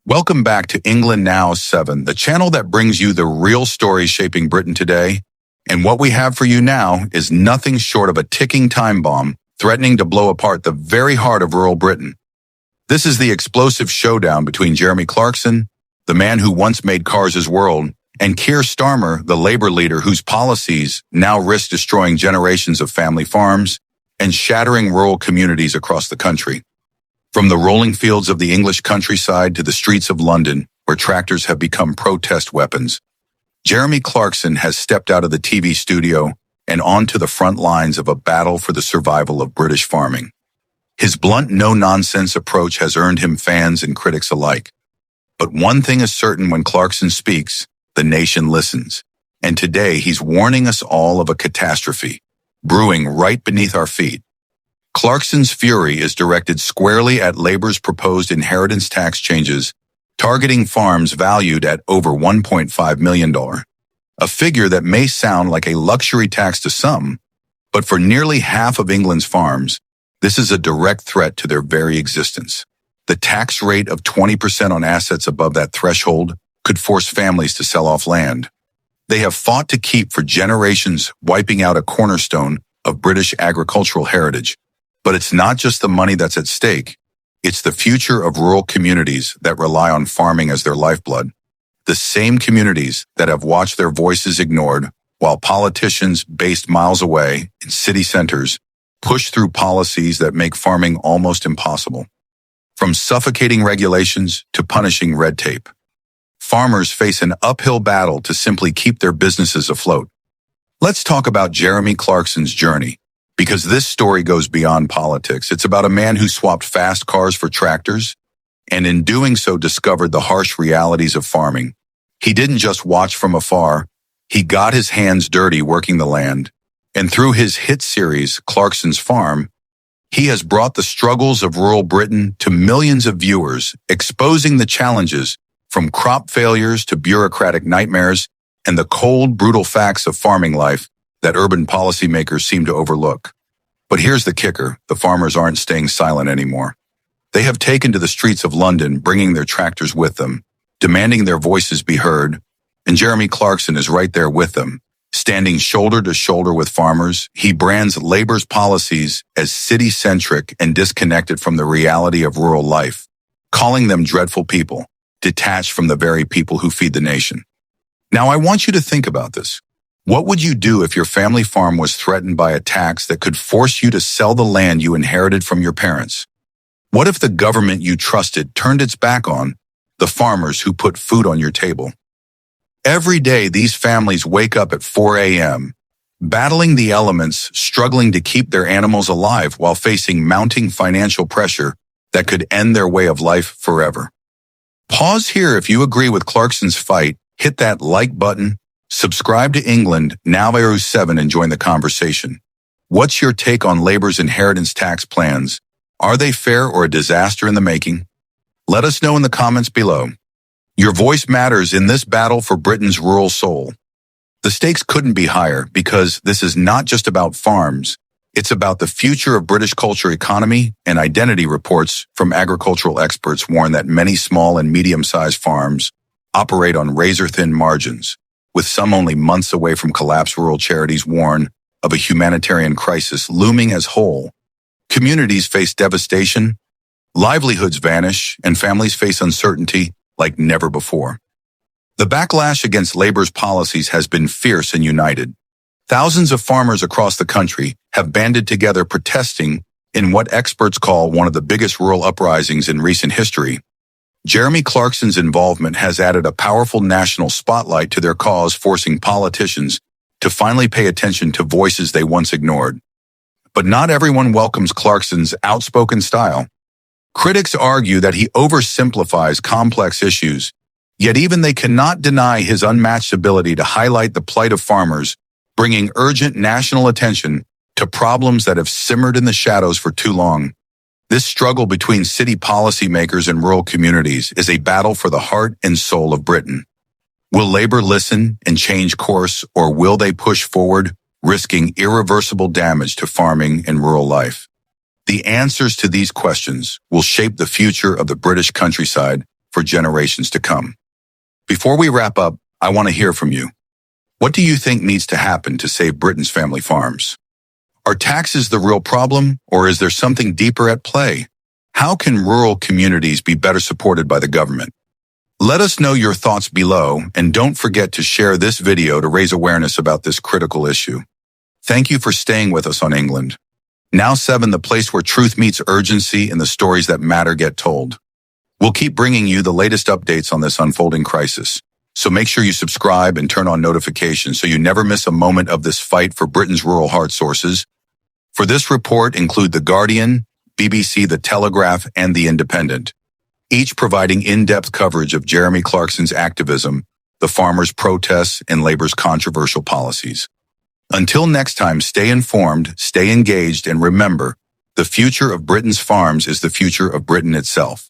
Welcome back to England Now 7, the channel that brings you the real stories shaping Britain today. And what we have for you now is nothing short of a ticking time bomb threatening to blow apart the very heart of rural Britain. This is the explosive showdown between Jeremy Clarkson, the man who once made cars his world, and Keir Starmer, the Labour leader whose policies now risk destroying generations of family farms and shattering rural communities across the country. From the rolling fields of the English countryside to the streets of London, where tractors have become protest weapons, Jeremy Clarkson has stepped out of the TV studio and onto the front lines of a battle for the survival of British farming. His blunt, no-nonsense approach has earned him fans and critics alike. But one thing is certain: when Clarkson speaks, the nation listens. And today he's warning us all of a catastrophe brewing right beneath our feet. Clarkson's fury is directed squarely at Labour's proposed inheritance tax changes, targeting farms valued at over $1.5 million. A figure that may sound like a luxury tax to some, but for nearly half of England's farms, this is a direct threat to their very existence. The tax rate of 20% on assets above that threshold could force families to sell off land they have fought to keep for generations, wiping out a cornerstone of British agricultural heritage. But it's not just the money that's at stake. It's the future of rural communities that rely on farming as their lifeblood. The same communities that have watched their voices ignored while politicians based miles away in city centers push through policies that make farming almost impossible. From suffocating regulations to punishing red tape, farmers face an uphill battle to simply keep their businesses afloat. Let's talk about Jeremy Clarkson's journey, because this story goes beyond politics. It's about a man who swapped fast cars for tractors, and in doing so discovered the harsh realities of farming. He didn't just watch from afar, he got his hands dirty working the land. And through his hit series, Clarkson's Farm, he has brought the struggles of rural Britain to millions of viewers, exposing the challenges from crop failures to bureaucratic nightmares and the cold, brutal facts of farming life that urban policymakers seem to overlook. But here's the kicker: the farmers aren't staying silent anymore. They have taken to the streets of London, bringing their tractors with them, demanding their voices be heard, and Jeremy Clarkson is right there with them. Standing shoulder to shoulder with farmers, he brands Labour's policies as city-centric and disconnected from the reality of rural life, calling them dreadful people, detached from the very people who feed the nation. Now, I want you to think about this. What would you do if your family farm was threatened by a tax that could force you to sell the land you inherited from your parents? What if the government you trusted turned its back on the farmers who put food on your table? Every day, these families wake up at 4 a.m., battling the elements, struggling to keep their animals alive while facing mounting financial pressure that could end their way of life forever. Pause here if you agree with Clarkson's fight, hit that like button, subscribe to England Now 7 and join the conversation. What's your take on Labour's inheritance tax plans? Are they fair or a disaster in the making? Let us know in the comments below. Your voice matters in this battle for Britain's rural soul. The stakes couldn't be higher because this is not just about farms. It's about the future of British culture, economy, and identity. Reports from agricultural experts warn that many small and medium-sized farms operate on razor-thin margins, with some only months away from collapse. Rural charities warn of a humanitarian crisis looming as whole communities face devastation, livelihoods vanish, and families face uncertainty like never before. The backlash against Labour's policies has been fierce and united. Thousands of farmers across the country have banded together protesting in what experts call one of the biggest rural uprisings in recent history. Jeremy Clarkson's involvement has added a powerful national spotlight to their cause, forcing politicians to finally pay attention to voices they once ignored. But not everyone welcomes Clarkson's outspoken style. Critics argue that he oversimplifies complex issues, yet even they cannot deny his unmatched ability to highlight the plight of farmers, bringing urgent national attention to problems that have simmered in the shadows for too long. This struggle between city policymakers and rural communities is a battle for the heart and soul of Britain. Will Labour listen and change course, or will they push forward, risking irreversible damage to farming and rural life? The answers to these questions will shape the future of the British countryside for generations to come. Before we wrap up, I want to hear from you. What do you think needs to happen to save Britain's family farms? Are taxes the real problem, or is there something deeper at play? How can rural communities be better supported by the government? Let us know your thoughts below, and don't forget to share this video to raise awareness about this critical issue. Thank you for staying with us on England. Now 7, the place where truth meets urgency and the stories that matter get told. We'll keep bringing you the latest updates on this unfolding crisis. So make sure you subscribe and turn on notifications so you never miss a moment of this fight for Britain's rural heart sources. For this report include The Guardian, BBC, The Telegraph, and The Independent, each providing in-depth coverage of Jeremy Clarkson's activism, the farmers' protests, and Labour's controversial policies. Until next time, stay informed, stay engaged, and remember, the future of Britain's farms is the future of Britain itself.